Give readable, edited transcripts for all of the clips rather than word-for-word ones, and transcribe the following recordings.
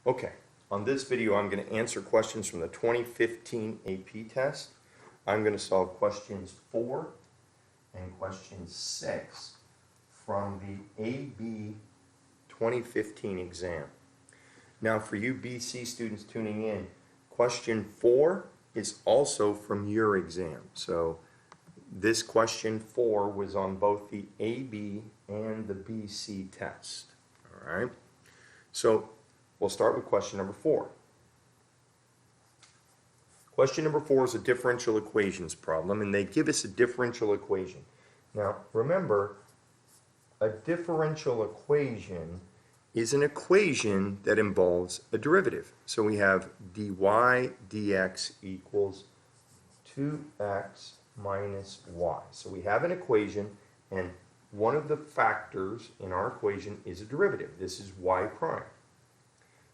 Okay, on this video I'm going to answer questions from the 2015 AP test. I'm going to solve questions 4 and question 6 from the AB 2015 exam. Now for you BC students tuning in, question 4 is also from your exam. So this question 4 was on both the AB and the BC test. All right, so we'll start with question number 4. Question number 4 is a differential equations problem, and they give us a differential equation. Now, remember, a differential equation is an equation that involves a derivative. So we have dy dx equals 2x minus y. So we have an equation, and one of the factors in our equation is a derivative. This is y prime.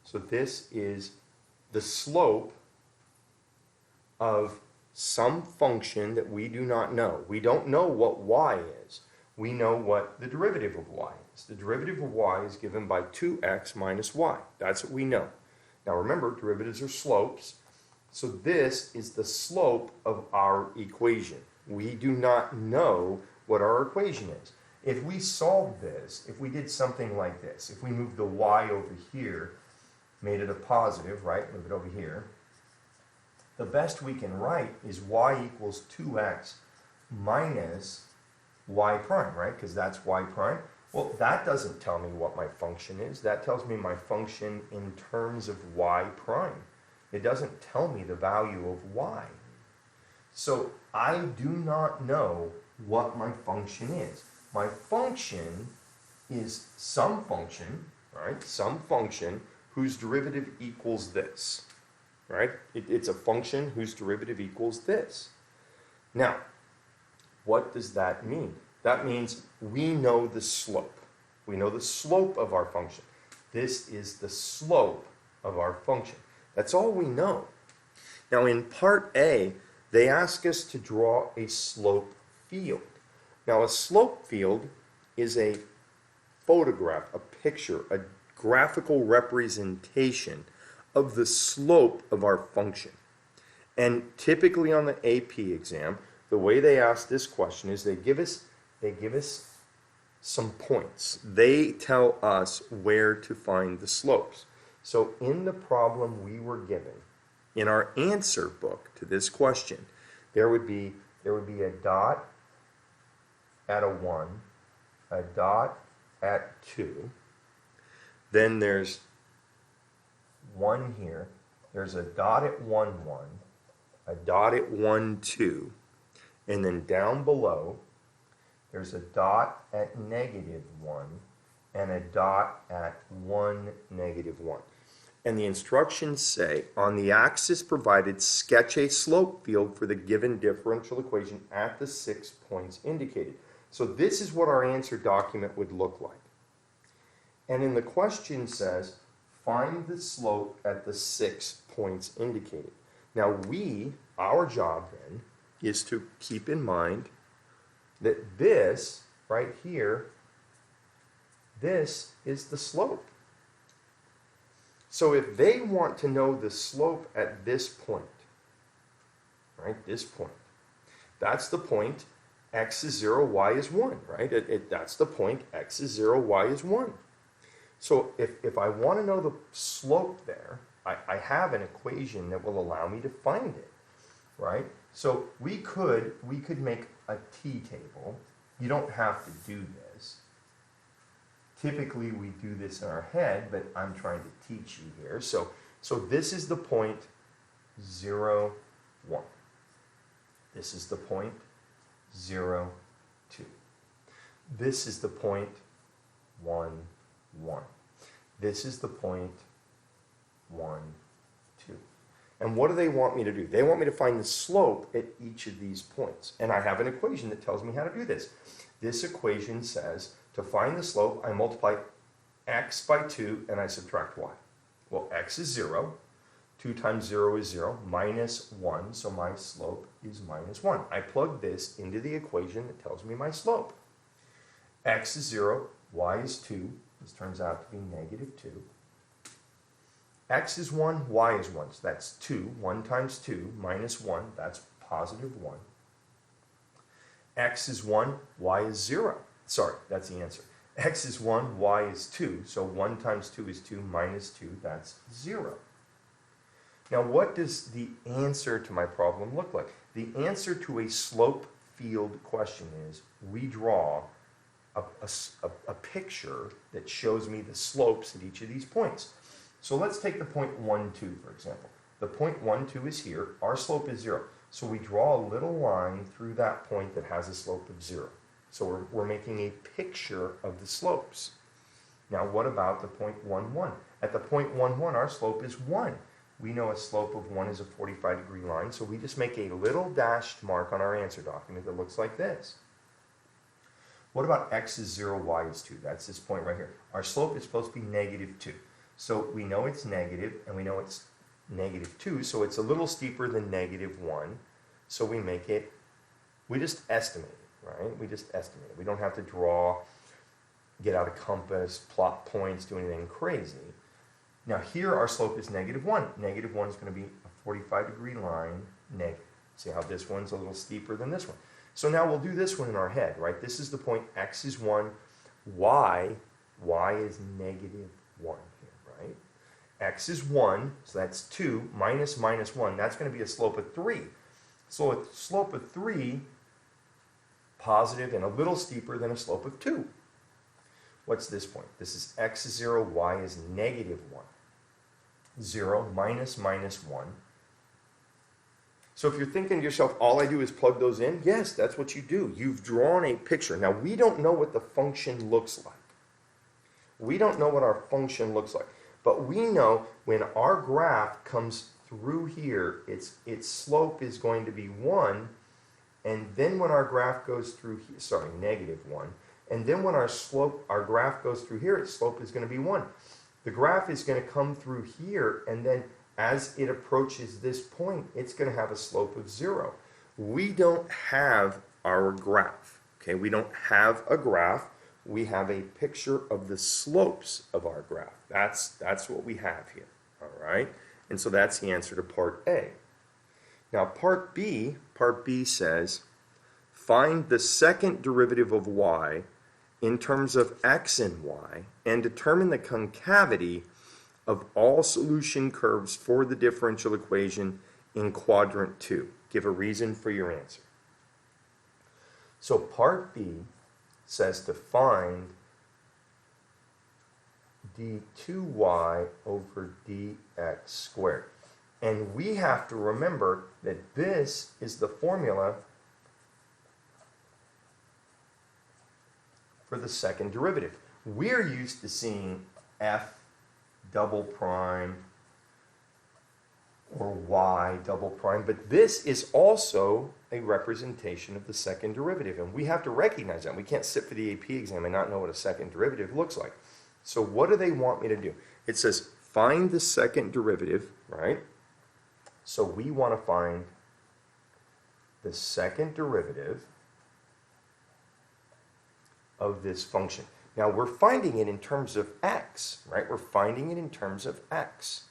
So this is the slope of some function that we do not know. We don't know what y is. We know what the derivative of y is. The derivative of y is given by 2x minus y. That's what we know. Now remember, derivatives are slopes. So this is the slope of our equation. We do not know what our equation is. If we solve this, if we did something like this, if we moved the y over here, made it a positive, right? Move it over here. The best we can write is y equals 2x minus y prime, right? Because that's y prime. Well, that doesn't tell me what my function is. That tells me my function in terms of y prime. It doesn't tell me the value of y. So I do not know what my function is. My function is some function, right? Some function whose derivative equals this, right? It's a function whose derivative equals this. Now, what does that mean? That means we know the slope. We know the slope of our function. This is the slope of our function. That's all we know. Now, in part A, they ask us to draw a slope field. Now, a slope field is a photograph, a picture, a graphical representation of the slope of our function. And typically on the AP exam, the way they ask this question is they give us some points. They tell us where to find the slopes. So in the problem we were given, in our answer book to this question, there would be a dot at a 1, a dot at 2, then there's 1 here, there's a dot at 1, 1, a dot at 1, 2, and then down below there's a dot at -1 and a dot at 1, -1. And the instructions say, on the axis provided, sketch a slope field for the given differential equation at the 6 points indicated. So this is what our answer document would look like. And in the question says, find the slope at the 6 points indicated. Now our job then, is to keep in mind that this, right here, this is the slope. So if they want to know the slope at this point, right, this point, that's the point, x is 0, y is 1, right? That's the point, x is 0, y is 1. So if I want to know the slope there, I have an equation that will allow me to find it, right? So we could make a t-table. You don't have to do this. Typically we do this in our head, but I'm trying to teach you here. So this is the point 0, 1. This is the point 0, 2. This is the point 1, 1. This is the point 1, 2. And what do they want me to do? They want me to find the slope at each of these points. And I have an equation that tells me how to do this. This equation says to find the slope, I multiply x by 2 and I subtract y. Well, x is 0. 2 times 0 is 0, minus 1, so my slope is minus 1. I plug this into the equation that tells me my slope. X is 0, y is 2. This turns out to be -2. X is 1, Y is 1. So that's 2. 1 times 2 minus 1, that's positive 1. X is 1, Y is 0. Sorry, that's the answer. X is 1, Y is 2. So 1 times 2 is 2 minus 2, that's 0. Now what does the answer to my problem look like? The answer to a slope field question is we draw a picture that shows me the slopes at each of these points. So let's take the point 1, 2, for example. The point 1, 2 is here. Our slope is 0. So we draw a little line through that point that has a slope of 0. So we're making a picture of the slopes. Now what about the point 1, 1? At the point 1, 1, our slope is 1. We know a slope of 1 is a 45-degree line, so we just make a little dashed mark on our answer document that looks like this. What about x is 0, y is 2? That's this point right here. Our slope is supposed to be negative 2. So we know it's negative, and we know it's negative 2, so it's a little steeper than negative 1. So we make it, we just estimate it, right? We just estimate it. We don't have to draw, get out a compass, plot points, do anything crazy. Now here our slope is negative 1. Negative 1 is going to be a 45-degree line, negative. See how this one's a little steeper than this one. So now we'll do this one in our head, right? This is the point x is 1, y is negative 1 here, right? X is 1, so that's 2, minus 1, that's going to be a slope of 3. So a slope of 3, positive and a little steeper than a slope of 2. What's this point? This is x is 0, y is negative 1. 0 minus 1. So if you're thinking to yourself, all I do is plug those in, yes, that's what you do. You've drawn a picture. Now, we don't know what the function looks like. We don't know what our function looks like. But we know when our graph comes through here, its slope is going to be 1. And then when our graph goes through here, sorry, negative 1. And then when our graph goes through here, its slope is going to be 1. The graph is going to come through here, and then as it approaches this point, it's going to have a slope of 0. We don't have our graph, okay? We don't have a graph. We have a picture of the slopes of our graph. That's what we have here, all right? And so that's the answer to part A. Now part B says, find the second derivative of y in terms of x and y, and determine the concavity of all solution curves for the differential equation in quadrant 2. Give a reason for your answer. So part B says to find d2y over dx squared. And we have to remember that this is the formula for the second derivative. We're used to seeing f double prime or y double prime, but this is also a representation of the second derivative, and we have to recognize that. We can't sit for the AP exam and not know what a second derivative looks like. So what do they want me to do? It says find the second derivative, right? So we want to find the second derivative of this function. Now we're finding it in terms of x, right? We're finding it in terms of x.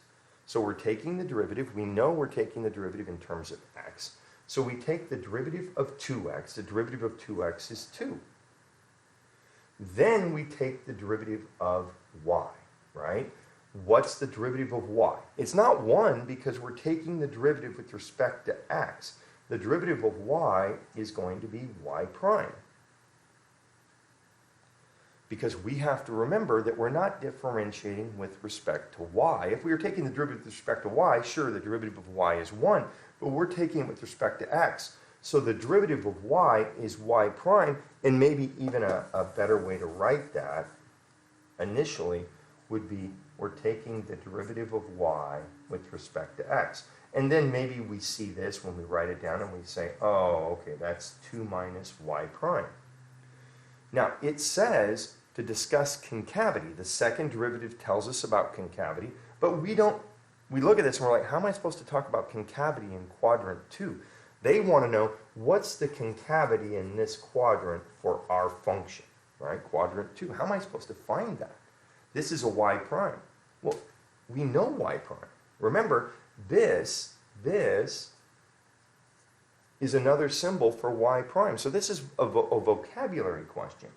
So we're taking the derivative. We know we're taking the derivative in terms of x. So we take the derivative of 2x. The derivative of 2x is 2. Then we take the derivative of y, right? What's the derivative of y? It's not 1 because we're taking the derivative with respect to x. The derivative of y is going to be y prime. Because we have to remember that we're not differentiating with respect to y. If we were taking the derivative with respect to y, sure, the derivative of y is 1, but we're taking it with respect to x. So the derivative of y is y prime, and maybe even a better way to write that initially would be we're taking the derivative of y with respect to x. And then maybe we see this when we write it down and we say, oh, okay, that's 2 minus y prime. Now, it says to discuss concavity. The second derivative tells us about concavity, but we look at this and we're like, how am I supposed to talk about concavity in quadrant 2? They want to know what's the concavity in this quadrant for our function, right? Quadrant 2. How am I supposed to find that? This is a y prime. Well, We know y prime. Remember, this is another symbol for y prime. So this is a vocabulary question.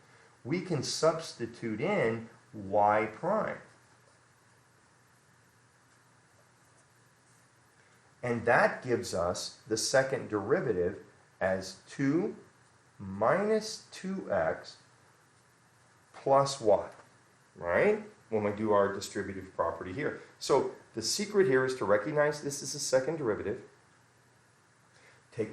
We can substitute in y prime. And that gives us the second derivative as 2 minus 2x plus y, right? When we do our distributive property here. So the secret here is to recognize this is a second derivative. Take,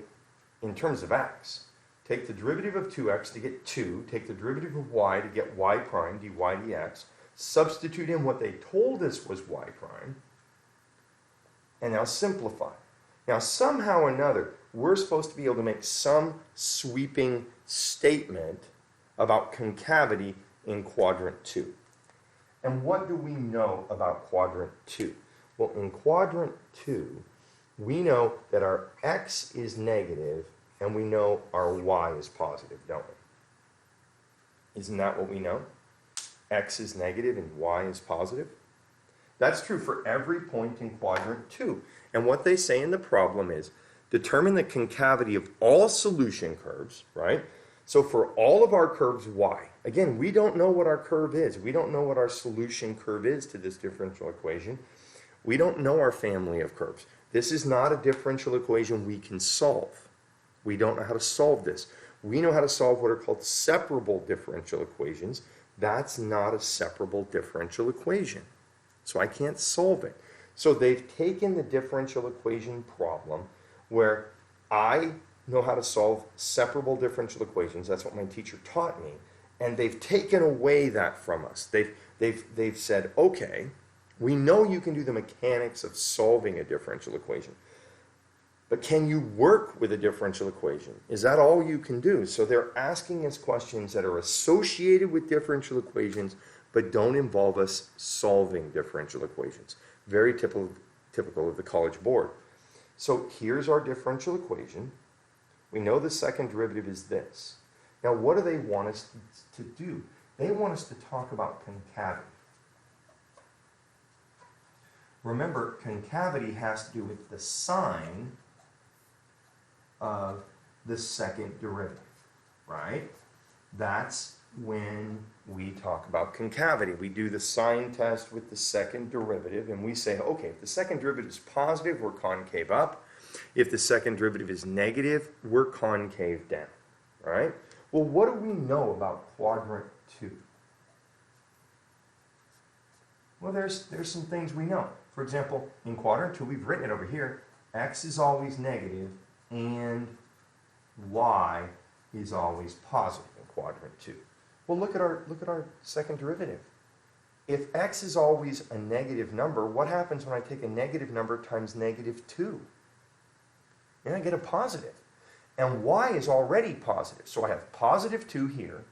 in terms of x, take the derivative of 2x to get 2, take the derivative of y to get y prime, dy dx, substitute in what they told us was y prime, and now simplify. Now somehow or another, we're supposed to be able to make some sweeping statement about concavity in Quadrant 2. And what do we know about Quadrant 2? Well, in Quadrant 2, we know that our x is negative and we know our y is positive, don't we? Isn't that what we know? X is negative and y is positive? That's true for every point in Quadrant 2. And what they say in the problem is, determine the concavity of all solution curves, right? So for all of our curves y, again, we don't know what our curve is. We don't know what our solution curve is to this differential equation. We don't know our family of curves. This is not a differential equation we can solve. We don't know how to solve this. We know how to solve what are called separable differential equations. That's not a separable differential equation. So I can't solve it. So they've taken the differential equation problem where I know how to solve separable differential equations. That's what my teacher taught me. And they've taken away that from us. They've said, okay, we know you can do the mechanics of solving a differential equation. But can you work with a differential equation? Is that all you can do? So they're asking us questions that are associated with differential equations but don't involve us solving differential equations. Very typical of the College Board. So here's our differential equation. We know the second derivative is this. Now what do they want us to do? They want us to talk about concavity. Remember, concavity has to do with the sign of the second derivative, right? That's when we talk about concavity. We do the sign test with the second derivative, and we say, okay, if the second derivative is positive, we're concave up. If the second derivative is negative, we're concave down, right? Well, what do we know about Quadrant 2? Well, there's some things we know. For example, in Quadrant 2, we've written it over here, x is always negative and y is always positive in Quadrant 2. Well, look at our second derivative. If x is always a negative number, what happens when I take a negative number times negative 2? And I get a positive. And y is already positive. So I have positive 2 here.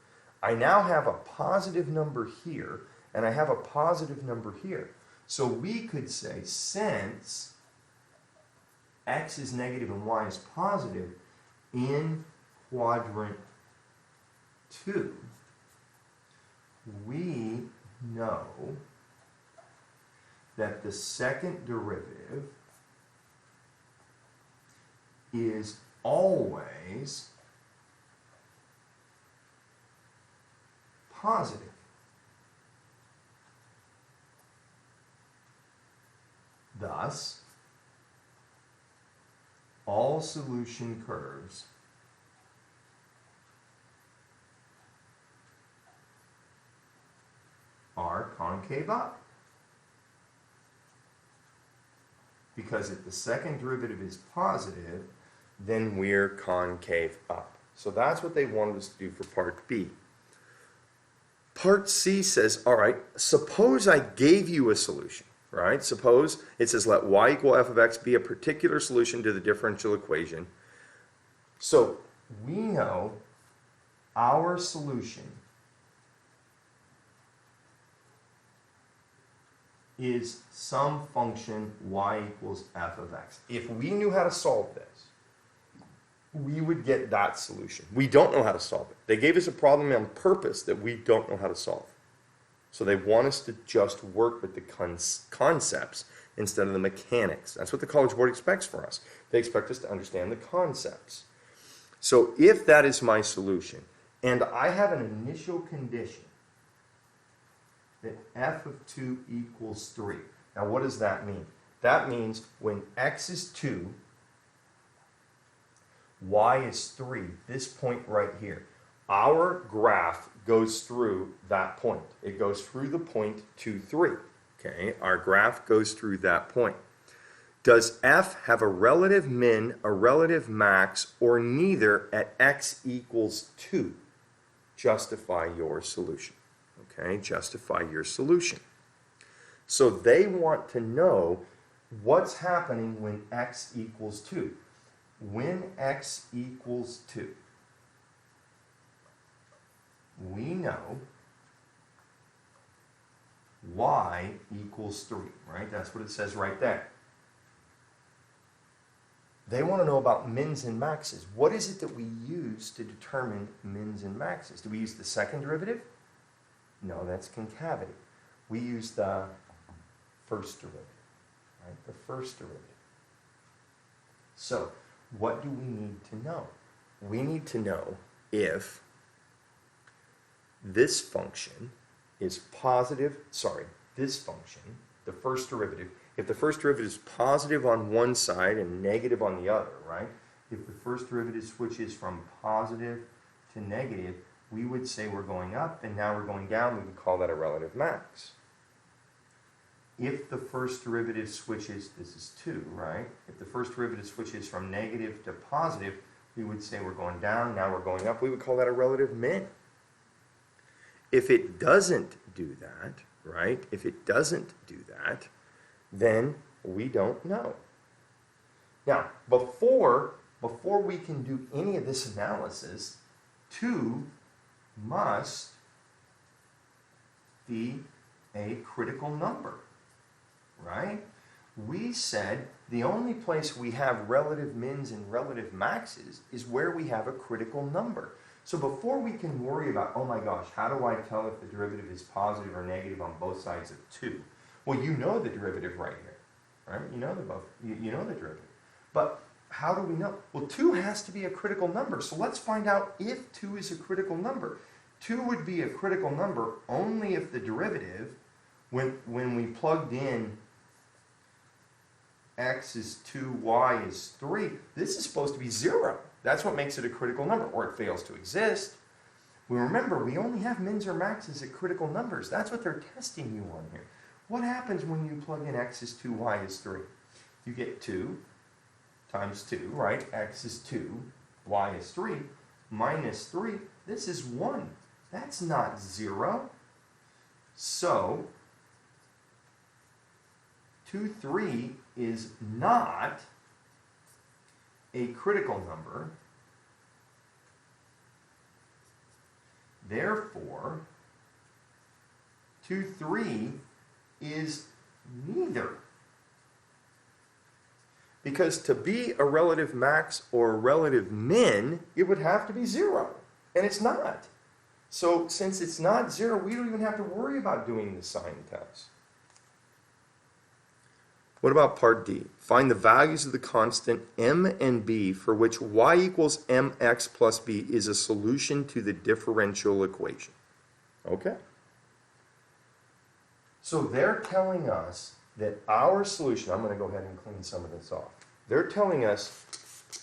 I now have a positive number here, and I have a positive number here. So we could say, since x is negative and y is positive in Quadrant 2, we know that the second derivative is always positive. Thus, all solution curves are concave up. Because if the second derivative is positive, then we're concave up. So that's what they wanted us to do for part B. Part C says, all right, suppose I gave you a solution, right? Suppose it says let y equal f of x be a particular solution to the differential equation. So we know our solution is some function y equals f of x. If we knew how to solve this, we would get that solution. We don't know how to solve it. They gave us a problem on purpose that we don't know how to solve. So they want us to just work with the concepts instead of the mechanics. That's what the College Board expects for us. They expect us to understand the concepts. So if that is my solution, and I have an initial condition that f of 2 equals 3. Now what does that mean? That means when x is 2, y is 3, this point right here, our graph goes through that point. It goes through the point 2, 3. Okay, our graph goes through that point. Does f have a relative min, a relative max, or neither at x equals 2? Justify your solution. Okay, justify your solution. So they want to know what's happening when x equals 2. When x equals 2, we know y equals 3, right? That's what it says right there. They want to know about mins and maxes. What is it that we use to determine mins and maxes? Do we use the second derivative? No, that's concavity. We use the first derivative, right? The first derivative. So, what do we need to know? We need to know if this function is positive, this function, the first derivative, if the first derivative is positive on one side and negative on the other, right? If the first derivative switches from positive to negative, we would say we're going up, and now we're going down. We would call that a relative max. If the first derivative switches, this is 2, right? If the first derivative switches from negative to positive, we would say we're going down, now we're going up. We would call that a relative min. If it doesn't do that, right? If it doesn't do that, then we don't know. Now, before we can do any of this analysis, 2 must be a critical number, right? We said the only place we have relative mins and relative maxes is where we have a critical number. So before we can worry about, oh my gosh, how do I tell if the derivative is positive or negative on both sides of 2? Well, you know the derivative right here, right? You know you know the derivative. But how do we know? Well, 2 has to be a critical number. So let's find out if 2 is a critical number. 2 would be a critical number only if the derivative, when we plugged in x is 2, y is 3, this is supposed to be 0. That's what makes it a critical number, or it fails to exist. We remember, we only have mins or maxes at critical numbers. That's what they're testing you on here. What happens when you plug in x is 2, y is 3? You get 2 times 2, right? X is 2, y is 3, minus 3. This is 1. That's not 0. So, 2, 3 is not a critical number. Therefore, 2, 3 is neither. Because to be a relative max or a relative min, it would have to be 0. And it's not. So since it's not 0, we don't even have to worry about doing the sign test. What about part D? Find the values of the constant m and b for which y equals mx plus b is a solution to the differential equation. Okay. So they're telling us that our solution, I'm going to go ahead and clean some of this off. They're telling us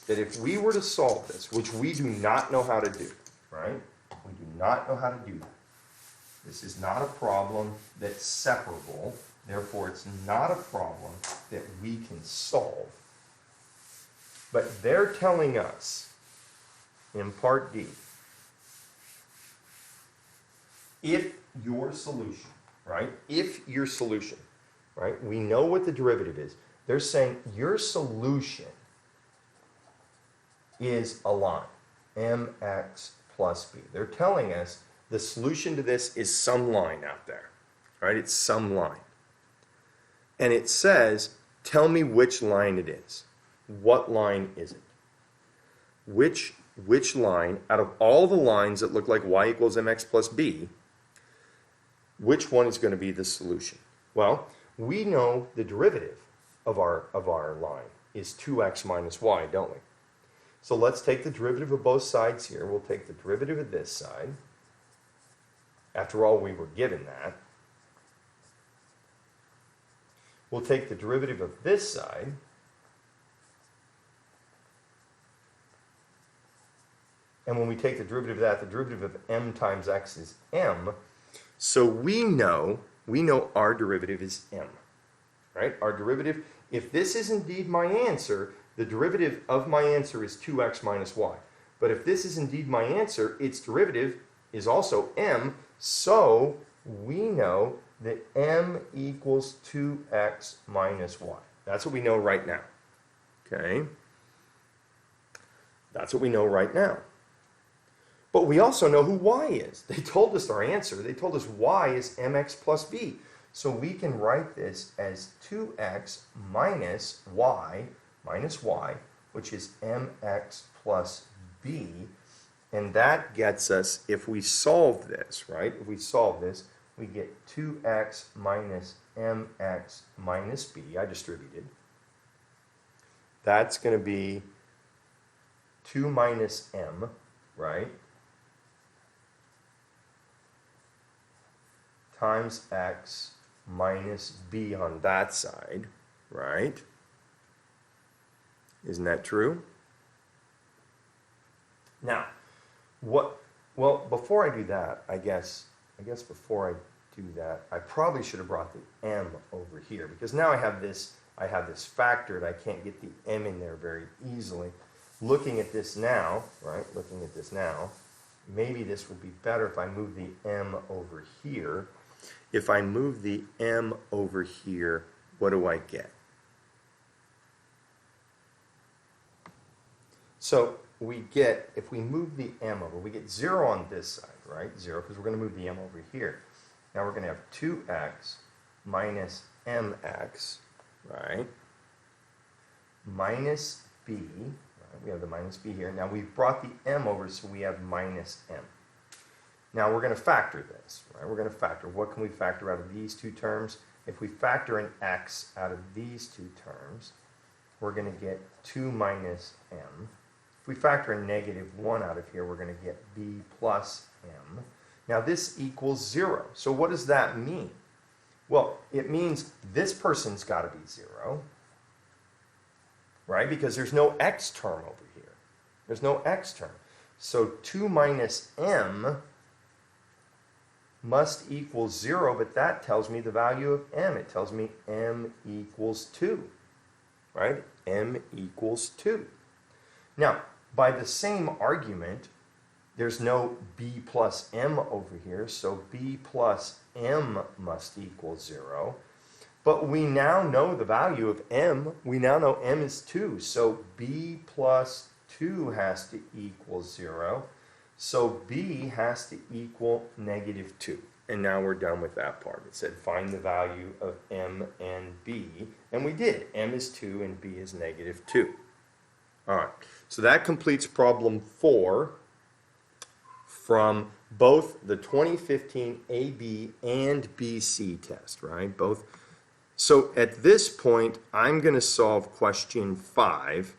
that if we were to solve this, which we do not know how to do, right? We do not know how to do that. This is not a problem that's separable. Therefore, it's not a problem that we can solve. But they're telling us in part D, if your solution, right? If your solution, right? We know what the derivative is. They're saying your solution is a line, mx plus b. They're telling us the solution to this is some line out there, right? It's some line. And it says, tell me which line it is. What line is it? Which line, out of all the lines that look like y equals mx plus b, which one is going to be the solution? Well, we know the derivative of our line is 2x minus y, don't we? So let's take the derivative of both sides here. We'll take the derivative of this side. After all, we were given that. We'll take the derivative of this side. And when we take the derivative of that, the derivative of m times x is m. So we know our derivative is m, right? Our derivative, if this is indeed my answer, the derivative of my answer is 2x minus y. But if this is indeed my answer, its derivative is also m, so we know that m equals 2x minus y. That's what we know right now, okay? That's what we know right now. But we also know who y is. They told us our answer. They told us y is mx plus b. So we can write this as 2x minus y, which is mx plus b. And that gets us, if we solve this, right? If we solve this, we get 2x minus mx minus b. I distributed. That's going to be 2 minus m, right? Times x minus b on that side, right? Isn't that true? Now, well, before I do that, I guess before I do that, I probably should have brought the m over here, because now I have this factored. I can't get the m in there very easily. Looking at this now, right? Looking at this now, maybe this would be better if I move the m over here. If I move the m over here, what do I get? So we get, if we move the m over, we get 0 on this side, right? 0, because we're going to move the m over here. Now we're going to have 2x minus mx, right? Minus b, right? We have the minus b here. Now we've brought the m over, so we have minus m. Now we're going to factor this, right? We're going to factor. What can we factor out of these two terms? If we factor an x out of these two terms, we're going to get 2 minus m. If we factor a negative 1 out of here, we're going to get b plus m. Now this equals 0. So what does that mean? Well, it means this person's got to be 0, right? Because there's no x term over here. There's no x term. So 2 minus m must equal 0, but that tells me the value of m. It tells me m equals 2, right? M equals 2. Now, by the same argument, there's no b plus m over here, so b plus m must equal 0. But we now know the value of m. We now know m is 2, so b plus 2 has to equal 0. So b has to equal negative 2. And now we're done with that part. It said find the value of m and b. And we did. M is 2 and b is negative 2. All right. So that completes problem 4 from both the 2015 AB and BC test, right? Both. So at this point, I'm going to solve question 5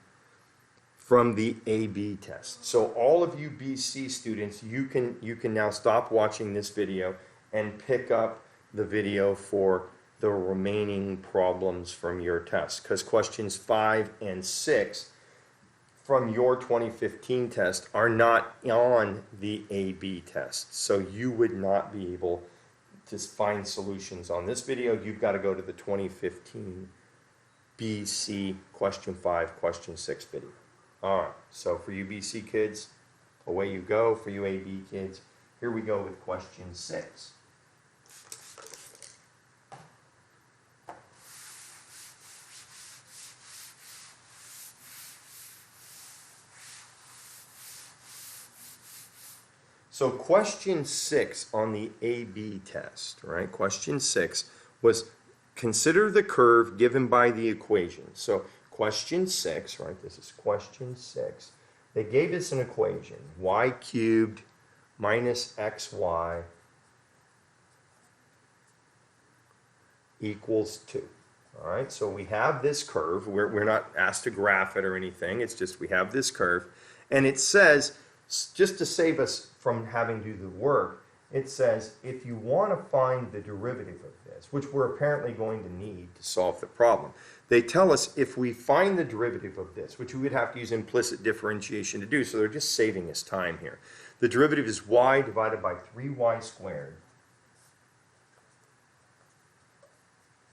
from the AB test. So all of you BC students, you can now stop watching this video and pick up the video for the remaining problems from your test, because questions 5 and 6 from your 2015 test are not on the AB test. So you would not be able to find solutions on this video. You've got to go to the 2015 BC question 5, question 6 video. All right, so for you BC kids, away you go. For you AB kids, here we go with question 6. So question 6 on the AB test, right? Question 6 was consider the curve given by the equation. So question 6, right? This is question 6. They gave us an equation, y cubed minus xy equals 2. All right, so we have this curve. We're not asked to graph it or anything. It's just we have this curve. And it says, just to save us from having to do the work, it says if you want to find the derivative of this, which we're apparently going to need to solve the problem, they tell us if we find the derivative of this, which we would have to use implicit differentiation to do, so they're just saving us time here. The derivative is y divided by 3y squared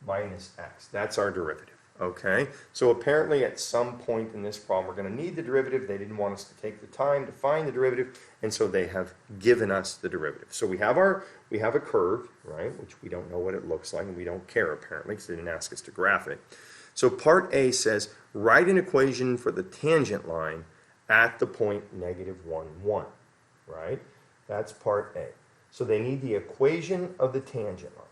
minus x. That's our derivative. Okay, so apparently at some point in this problem we're going to need the derivative. They didn't want us to take the time to find the derivative, and so they have given us the derivative. So we have a curve, right, which we don't know what it looks like, and we don't care apparently because they didn't ask us to graph it. So part A says write an equation for the tangent line at the point -1, 1, right? That's part A. So they need the equation of the tangent line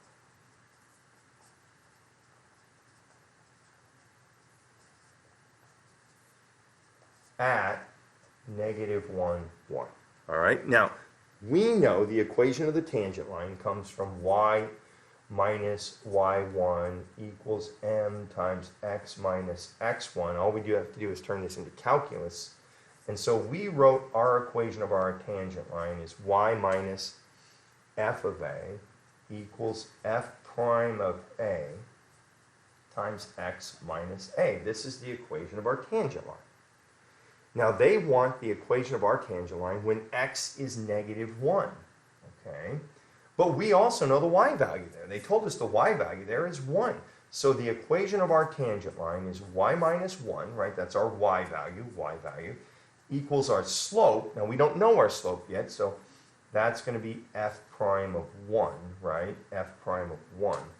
at -1, 1. All right, now we know the equation of the tangent line comes from y minus y1 equals m times x minus x1. All we have to do is turn this into calculus. And so we wrote our equation of our tangent line is y minus f of a equals f prime of a times x minus a. This is the equation of our tangent line. Now they want the equation of our tangent line when x is -1, okay? But we also know the y value there. They told us the y value there is 1. So the equation of our tangent line is y minus 1, right? That's our y value, equals our slope. Now we don't know our slope yet, so that's going to be f prime of 1, right? F prime of 1.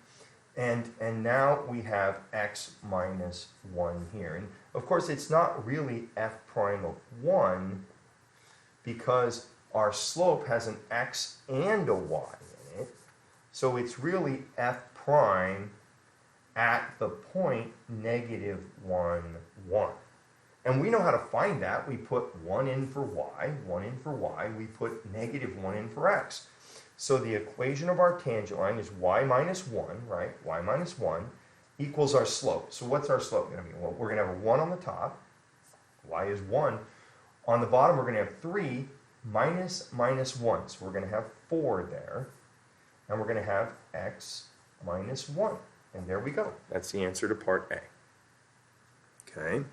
And now we have x minus 1 here. And of course, it's not really f prime of 1 because our slope has an x and a y in it. So it's really f prime at the point -1, 1. And we know how to find that. We put 1 in for y, 1 in for y. We put -1 in for x. So the equation of our tangent line is y minus 1, right? Y minus 1 equals our slope. So what's our slope going to be? Well, we're going to have a 1 on the top. Y is 1. On the bottom, we're going to have 3 minus 1. So we're going to have 4 there. And we're going to have x minus 1. And there we go. That's the answer to part A. Okay.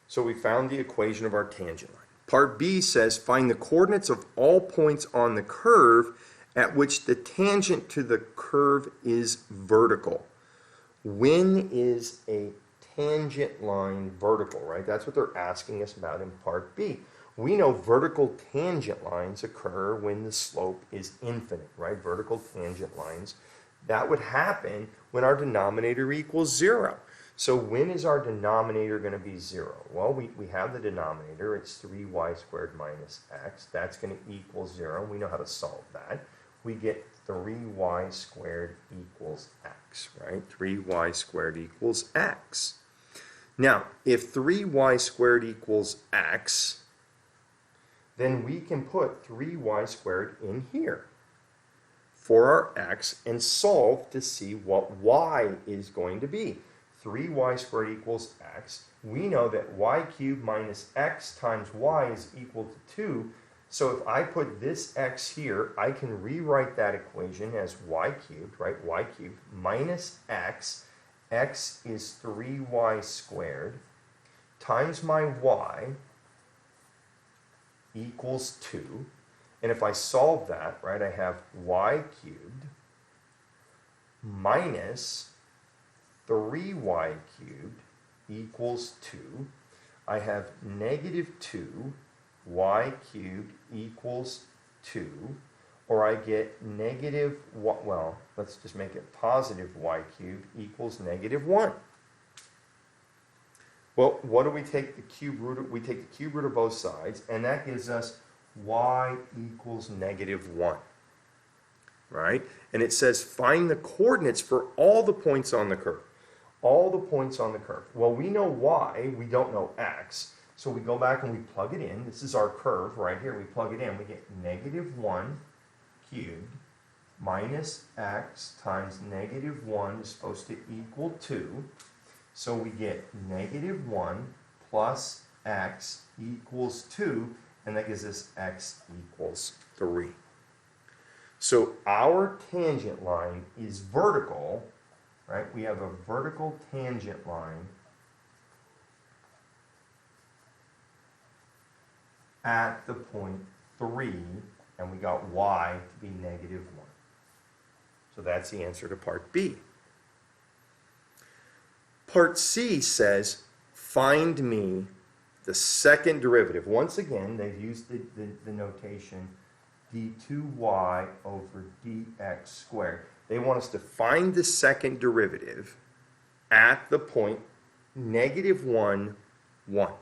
So we found the equation of our tangent line. Part B says find the coordinates of all points on the curve at which the tangent to the curve is vertical. When is a tangent line vertical, right? That's what they're asking us about in part B. We know vertical tangent lines occur when the slope is infinite, right? Vertical tangent lines. That would happen when our denominator equals 0. So when is our denominator going to be 0? Well, we have the denominator. It's 3y squared minus x. That's going to equal 0. We know how to solve that. We get 3y squared equals x, right? 3y squared equals x. Now, if 3y squared equals x, then we can put 3y squared in here for our x and solve to see what y is going to be. 3y squared equals x. We know that y cubed minus x times y is equal to 2. So if I put this x here, I can rewrite that equation as y cubed, right? Y cubed minus x. X is 3y squared times my y equals 2. And if I solve that, right, I have y cubed minus 3y cubed equals 2. I have -2 y cubed equals 2. Or I get well, let's just make it positive y cubed equals -1. Well, what do we take the cube root of? We take the cube root of both sides, and that gives us y equals -1. Right? And it says find the coordinates for all the points on the curve. All the points on the curve. Well, we know y, we don't know x. So we go back and we plug it in. This is our curve right here. We plug it in. We get -1 cubed minus x times negative 1 is supposed to equal 2. So we get negative 1 plus x equals 2, and that gives us x equals 3. So our tangent line is vertical, right? We have a vertical tangent line at the point 3, and we got y to be negative 1. So that's the answer to part B. Part C says, find me the second derivative. Once again, they've used the notation d2y over dx squared. They want us to find the second derivative at the point negative 1, 1.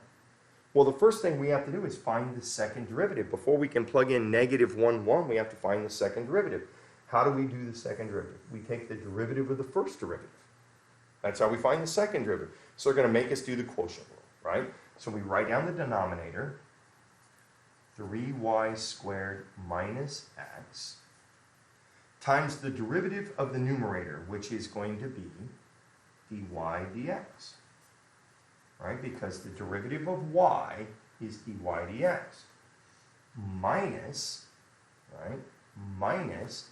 Well, the first thing we have to do is find the second derivative. Before we can plug in negative 1, 1, we have to find the second derivative. How do we do the second derivative? We take the derivative of the first derivative. That's how we find the second derivative. So they're going to make us do the quotient rule, right? So we write down the denominator, 3y squared minus x, times the derivative of the numerator, which is going to be dy dx, right? Because the derivative of y is dy dx, minus, right? Minus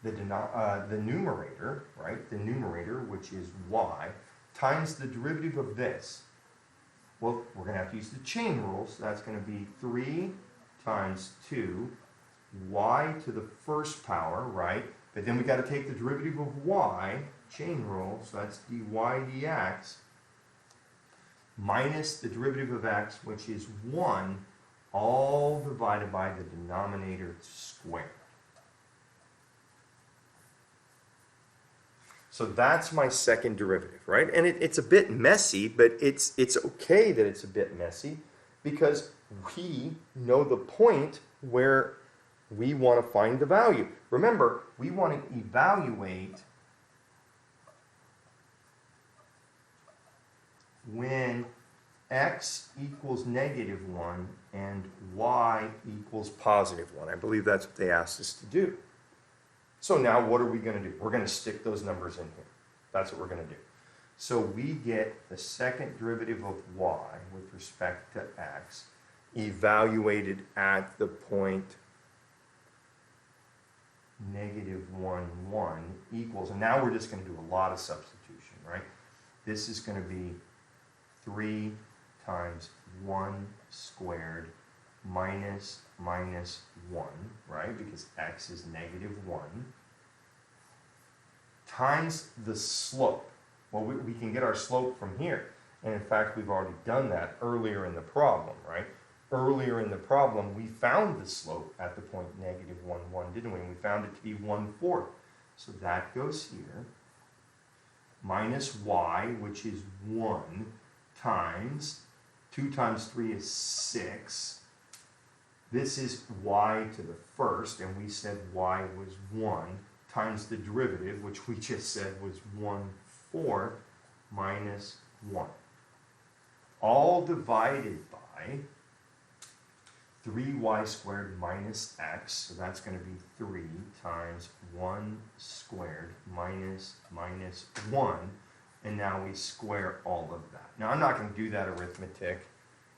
the numerator, right? The numerator, which is y, times the derivative of this. Well, we're going to have to use the chain rule, so that's going to be 3 times 2, y to the first power, right? But then we got to take the derivative of y, chain rule, so that's dy dx, minus the derivative of x, which is 1, all divided by the denominator squared. So that's my second derivative, right? And it's a bit messy, but it's okay that it's a bit messy because we know the point where we want to find the value. Remember, we want to evaluate when x equals negative 1 and y equals positive 1. I believe that's what they asked us to do. So now what are we going to do? We're going to stick those numbers in here. That's what we're going to do. So we get the second derivative of y with respect to x evaluated at the point negative 1, 1 equals, and now we're just going to do a lot of substitution, right? This is going to be 3 times 1 squared minus 1, right? Because x is negative 1, times the slope. Well, we can get our slope from here. And in fact, we've already done that earlier in the problem, right? Earlier in the problem, we found the slope at the point negative 1, 1, didn't we? And we found it to be 1/4. So that goes here. Minus y, which is 1, times 2 times 3 is 6. This is y to the first, and we said y was 1, times the derivative, which we just said was 1/4 minus 1. All divided by 3y squared minus x, so that's going to be 3 times 1 squared minus 1, and now we square all of that. Now, I'm not going to do that arithmetic.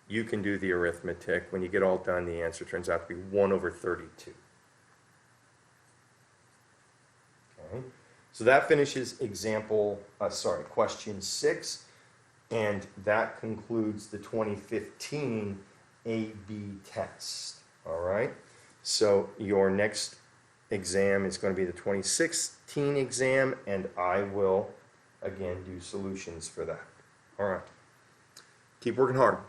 You can do the arithmetic. When you get all done, the answer turns out to be 1/32. Okay, so that finishes question 6, and that concludes the 2015 AB test. All right, so your next exam is going to be the 2016 exam, and I will, again, do solutions for that. All right, keep working hard.